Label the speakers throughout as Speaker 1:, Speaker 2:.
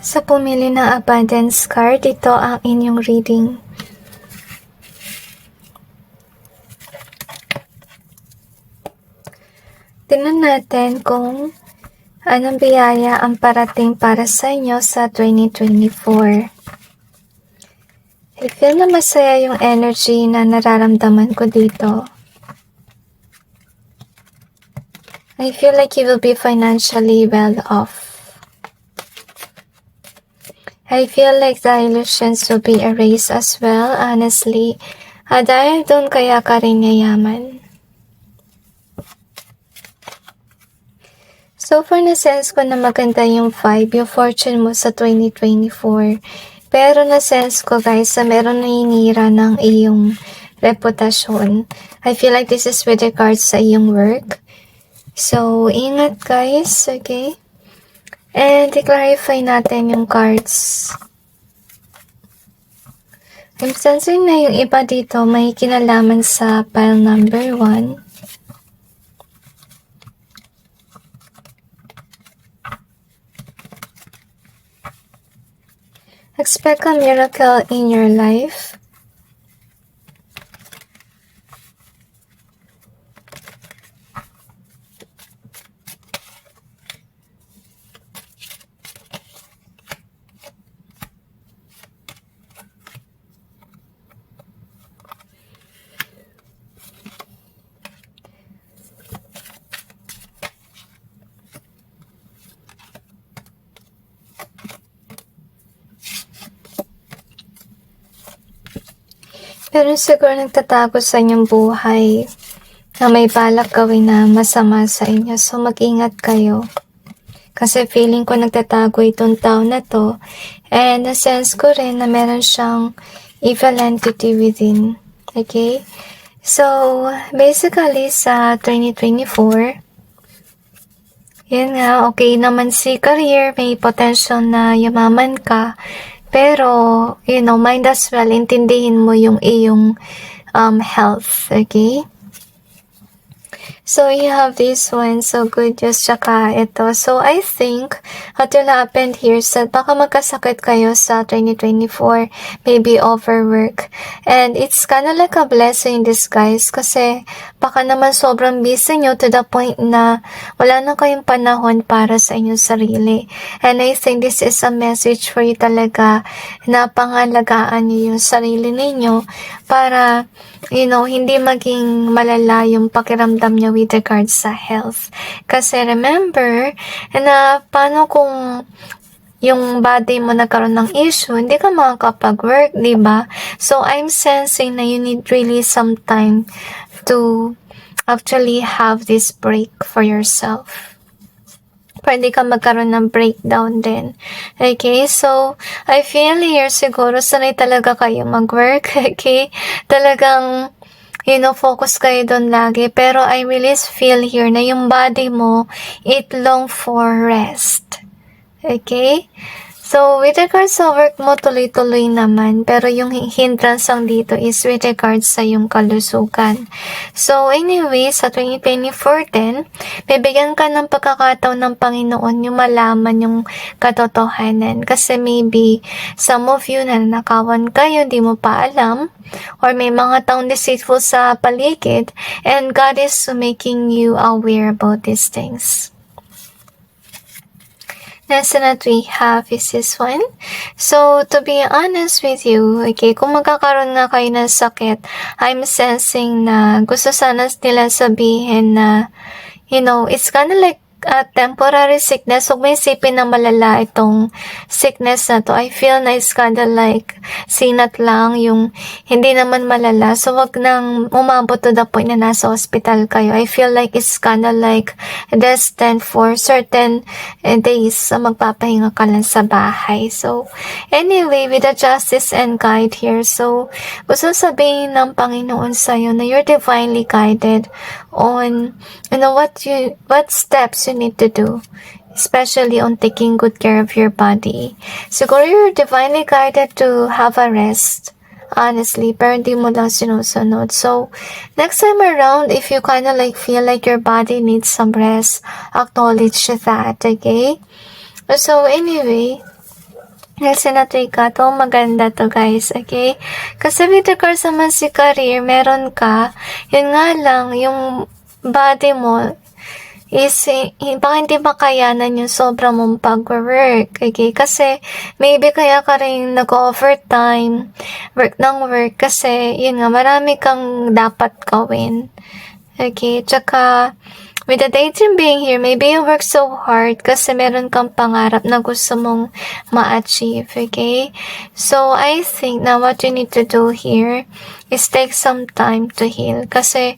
Speaker 1: Sa pumili ng abundance card, ito ang inyong reading. Tingnan natin kung anong biyaya ang parating para sa inyo sa 2024. I feel na masaya yung energy na nararamdaman ko dito. I feel like you will be financially well off. I feel like the illusions will be erased as well, honestly. Dahil doon kaya ka rin yayaman. So far na-sense ko na maganda yung vibe, yung fortune mo sa 2024. Pero na-sense ko guys na meron naninira ng iyong reputasyon. I feel like this is with regards sa iyong work. So, ingat guys, okay? And i-clarify natin yung cards. I'm sensing na yung iba dito may kinalaman sa pile number 1. Expect a miracle in your life. Pero siguro nagtatago sa inyong buhay na may balak gawin na masama sa inyo. So mag-ingat kayo. Kasi feeling ko nagtatago itong tao na to. And na-sense ko rin na meron siyang evil entity within. Okay? So, basically sa 2024, yan nga, okay naman si career, may potential na yumaman ka. Pero, mind as well, intindihin mo yung iyong health, okay? So, you have this one, so good news, tsaka ito. So, I think, what will happen here, baka magkasakit kayo sa 2024, maybe overwork. And it's kind of like a blessing in disguise, kasi baka naman sobrang busy nyo to the point na wala na kayong panahon para sa inyong sarili. And I think this is a message for you talaga, na pangalagaan nyo yung sarili ninyo, para hindi maging malala yung pakiramdam nyo with regards sa health. Kasi remember, na paano kung yung body mo nagkaroon ng issue, hindi ka makakapag-work, diba? So, I'm sensing na you need really some time to actually have this break for yourself. Pwede ka magkaroon ng breakdown din. Okay, so, I feel here siguro sanay talaga kayo mag-work. Okay, talagang, focus kayo doon lagi. Pero I really feel here na yung body mo, it long for rest. Okay? So, with regards sa work mo, tuloy-tuloy naman. Pero yung hindrance lang dito is with regards sa yung kalusugan. So, anyway, sa 2024 din, bibigyan ka ng pagkakataon ng Panginoon yung malaman yung katotohanan. Kasi maybe, some of you na nanakawan kayo, di mo pa alam, or may mga taong deceitful sa paligid, and God is making you aware about these things. Next that we have is this one. So, to be honest with you, okay, kung magkakaroon nga kayo ng sakit, I'm sensing na gusto sana nila sabihin na, it's kind of like a temporary sickness. Huwag may isipin na malala itong sickness na to. I feel na it's kind of like sinat lang, yung hindi naman malala. So, wag nang umabot to the point na nasa hospital kayo. I feel like it's kind of like destined for certain days sa magpapahinga ka lang sa bahay. So, anyway, with the justice and guide here. So, gusto sabihin ng Panginoon sa'yo na you're divinely guided on what steps you need to do, especially on taking good care of your body. Siguro you're divinely guided to have a rest, honestly, pero hindi mo lang sinusunod. So, next time around, if you kind of like feel like your body needs some rest, acknowledge that, okay? So, anyway, Kasi na-try ka, to maganda to guys, okay? Kasi with regards naman si career, meron ka, yun nga lang, yung body mo is, baka hindi makayanan yung sobra mong pag-work, okay? Kasi, maybe kaya ka rin nag-overtime, work ng work, kasi, yun nga, marami kang dapat gawin. Okay, tsaka, with the dating being here, maybe you work so hard kasi meron kang pangarap na gusto mong ma-achieve, okay? So, I think na what you need to do here is take some time to heal. Kasi,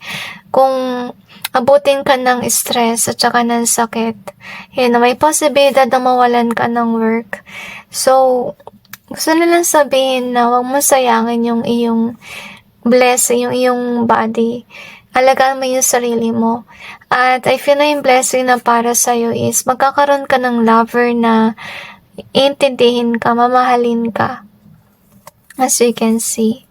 Speaker 1: kung abutin ka ng stress at saka ng sakit, yun, may posibilidad na mawalan ka ng work. So, gusto nilang sabihin na huwag mo sayangin yung iyong blessing, yung iyong body. Alagaan mo yung sarili mo. At I feel na yung blessing na para sa'yo is magkakaroon ka ng lover na intindihin ka, mamahalin ka. As you can see.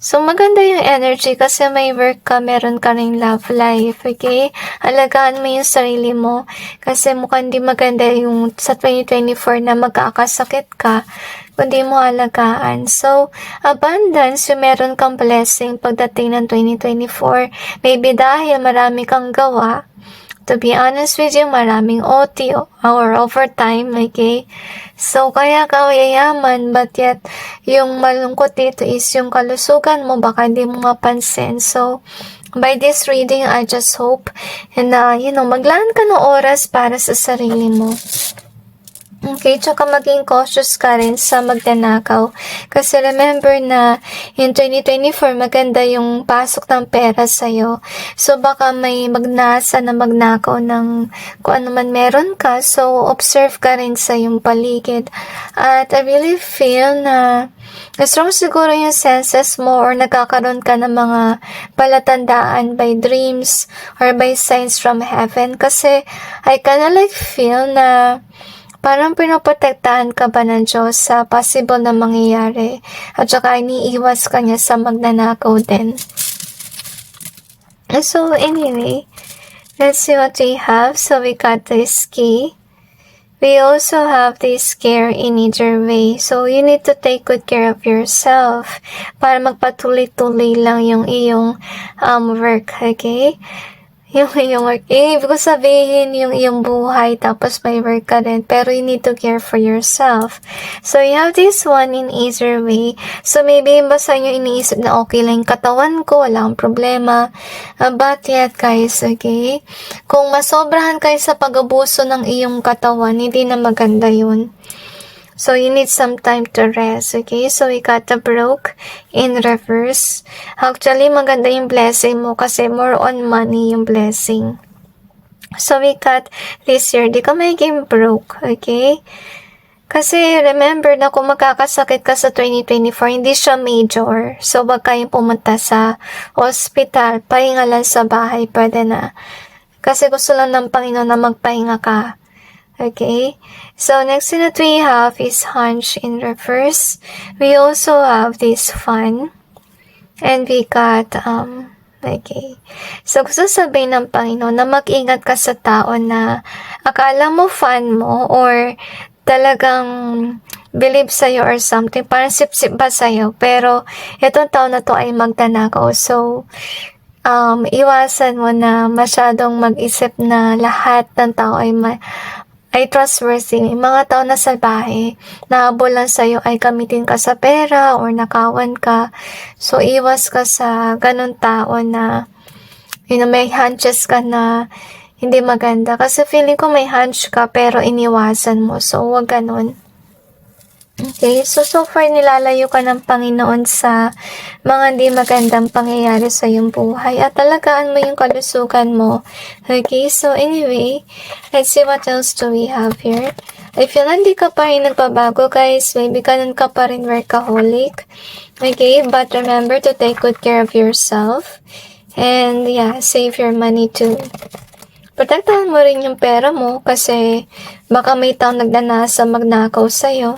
Speaker 1: So, maganda yung energy kasi may work ka, meron ka ring love life, okay? Alagaan mo yung sarili mo kasi mukhang di maganda yung sa 2024 na magkakasakit ka kundi mo alagaan. So, abundance, yung meron kang blessing pagdating ng 2024. Maybe dahil marami kang gawa, to be honest with you, maraming OT or overtime, okay? So, kaya ka yayaman, but yet, yung malungkot dito is yung kalusugan mo, baka hindi mo mapansin. So, by this reading, I just hope na, maglaan ka ng oras para sa sarili mo. Okay, tsaka maging cautious ka rin sa magnanakaw. Kasi remember na in 2024, maganda yung pasok ng pera sa'yo. So, baka may magnasa na magnakaw ng kung ano man meron ka. So, observe ka rin sa yung paligid. At I really feel na strong siguro yung senses mo or nagkakaroon ka ng mga palatandaan by dreams or by signs from heaven. Kasi I kinda like feel na parang pinoprotektahan ka ba ng Diyos sa possible na mangyayari at saka iniiwas ka niya sa magnanakaw din. So anyway, let's see what we have. So we got this key. We also have this care in either way. So you need to take good care of yourself para magpatuloy-tuloy lang yung iyong work, okay? Yung work. Ibig ko sabihin yung iyong buhay tapos may work ka rin. Pero you need to care for yourself. So, you have this one in either way. So, maybe basta nyo iniisip na okay lang yung katawan ko, wala akong problema. But yet, guys, okay? Kung masobrahan kayo sa pag-abuso ng iyong katawan, hindi na maganda yun. So, you need some time to rest, okay? So, we got the broke in reverse. Actually, maganda yung blessing mo kasi more on money yung blessing. So, we got this year, di ka magiging broke, okay? Kasi, remember na kung magkakasakit ka sa 2024, hindi siya major. So, wag kayong pumunta sa hospital, pahinga lang sa bahay, pwede na. Kasi gusto lang ng Panginoon na magpahinga ka. Okay, so next thing that we have is hunch in reverse. We also have this fun. And we got, okay. So, gusto sabihin ng Panginoon na mag-ingat ka sa tao na akala mo fan mo or talagang believe sa'yo or something. Parang sip-sip ba sa'yo. Pero, itong tao na to ay magdanakaw. So, iwasan mo na masyadong mag-isip na lahat ng tao ay trustworthy. May mga tao na salbahe, nahabol lang sa'yo ay gamitin ka sa pera or nakawan ka. So, iwas ka sa ganun tao na, may hunches ka na hindi maganda. Kasi feeling ko may hunch ka pero iniwasan mo. So, wag ganun. Okay, so far nilalayo ka ng Panginoon sa mga hindi magandang pangyayari sa iyong buhay at talagaan mo yung kalusugan mo. Okay, so anyway, let's see what else do we have here. If yun hindi ka pa rin nagbabago guys, maybe ganun ka pa rin workaholic. Okay, but remember to take good care of yourself. And yeah, save your money too. Protektahan mo rin yung pera mo kasi baka may taong nagnanasa magnakaw sa'yo.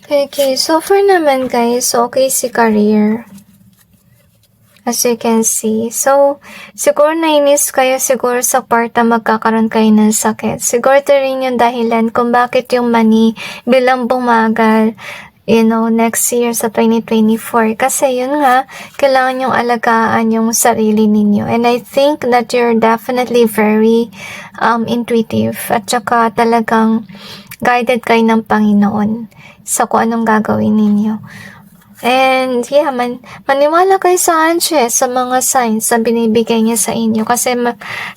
Speaker 1: Okay, so far naman guys, okay si career. As you can see. So, siguro nainis kayo siguro sa part na magkakaroon kayo ng sakit. Siguro ito rin yung dahilan kung bakit yung money bilang bumagal, next year sa 2024. Kasi yun nga, kailangan yung alagaan yung sarili ninyo. And I think that you're definitely very intuitive. At saka talagang guided kayo ng Panginoon sa kung anong gagawin ninyo. And yeah, maniwala kayo sa anches, sa mga signs na binibigay niya sa inyo. Kasi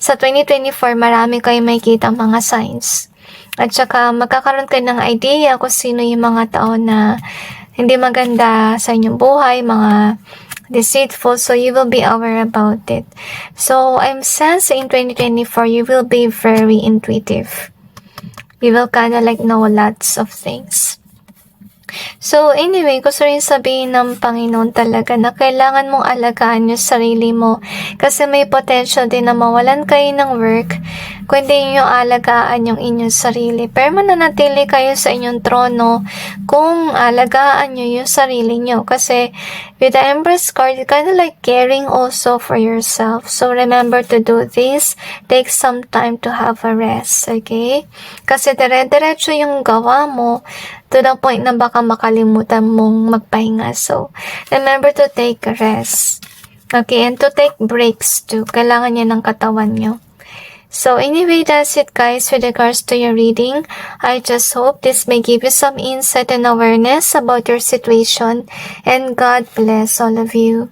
Speaker 1: sa 2024, marami kayo makikita mga signs. At saka magkakaroon kayo ng idea kung sino yung mga tao na hindi maganda sa inyong buhay, mga deceitful, so you will be aware about it. So I'm sensing in 2024, you will be very intuitive. You will kinda like know lots of things. So anyway, gusto rin sabihin ng Panginoon talaga na kailangan mong alagaan yung sarili mo kasi may potential din na mawalan kayo ng work kung hindi nyo alagaan yung inyong sarili. Pero mananatili kayo sa inyong trono kung alagaan nyo yung sarili nyo kasi with the Empress card, it's kind of like caring also for yourself. So remember to do this. Take some time to have a rest, okay? Kasi dire-diretso yung gawa mo to the point na baka makalimutan mong magpahinga. So, remember to take a rest. Okay, and to take breaks too. Kailangan niya ng katawan nyo. So, anyway, that's it guys with regards to your reading. I just hope this may give you some insight and awareness about your situation. And God bless all of you.